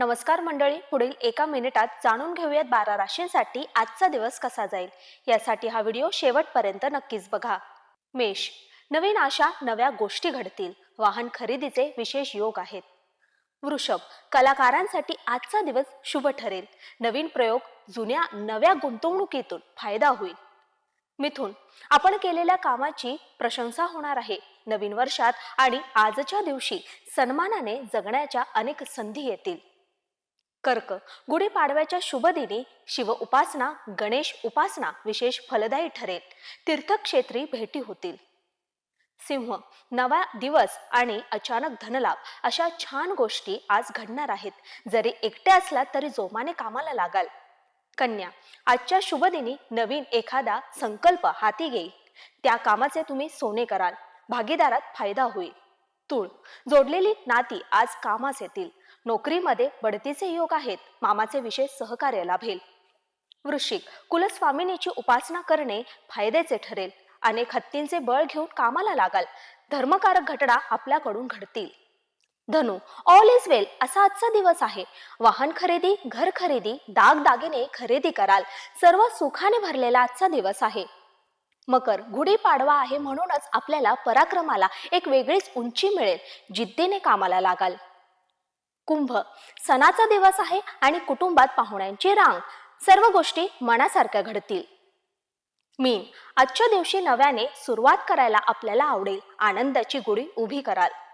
नमस्कार मंडळी, पुढील एका मिनिटात जाणून घेऊयात 12 राशींसाठी आजचा दिवस कसा जाईल. यासाठी हा व्हिडिओ शेवटपर्यंत नक्कीच बघा. मेष, नवीन आशा, नव्या गोष्टी घडतील. वाहन खरेदीचे विशेष योग आहेत. वृषभ, कलाकारांसाठी आजचा दिवस शुभ ठरेल. नवीन प्रयोग, जुन्या नव्या गुंतवणुकीतून फायदा होईल. मिथुन, आपण केलेल्या कामाची प्रशंसा होणार आहे. नवीन वर्षात आणि आजच्या दिवशी सन्मानाने जगण्याच्या अनेक संधी येतील. कर्क, गुढीपाडव्याच्या शुभ दिनी शिव उपासना, गणेश उपासना विशेष फलदायी ठरेल. तीर्थक्षेत्री भेटी होतील. सिंह, नवा दिवस आणि अचानक धनलाभ अशा छान गोष्टी आज घडणार आहेत. जरी एकटे असला तरी जोमाने कामाला लागाल. कन्या, आजच्या शुभ दिनी नवीन एखादा संकल्प हाती घेईल. त्या कामाचे तुम्ही सोने कराल. भागीदारात फायदा होईल. तूळ, जोडलेली नाती आज कामास येतील. नोकरीमध्ये बढतीचे योग आहेत. मामाचे विशेष सहकार्य लाभेल. वृश्चिक, कुलस्वामिनीची उपासना करणे फायद्याचे ठरेल. अनेक हत्तींचे बळ घेऊन कामाला लागाल. धर्मकारक घटना आपल्याकडून घडतील. धनु, ऑल इज वेल असा आजचा दिवस आहे. वाहन खरेदी, घर खरेदी, दागदागिने खरेदी कराल. सर्व सुखाने भरलेला आजचा दिवस आहे. मकर, गुढीपाडवा आहे म्हणूनच आपल्याला पराक्रमाला एक वेगळीच उंची मिळेल. जिद्दीने कामाला लागाल. कुंभ, सणाचा दिवस आहे आणि कुटुंबात पाहुण्यांची रांग. सर्व गोष्टी मनासारख्या घडतील. मीन, आजच्या दिवशी नव्याने सुरुवात करायला आपल्याला आवडेल. आनंदाची गुढी उभी कराल.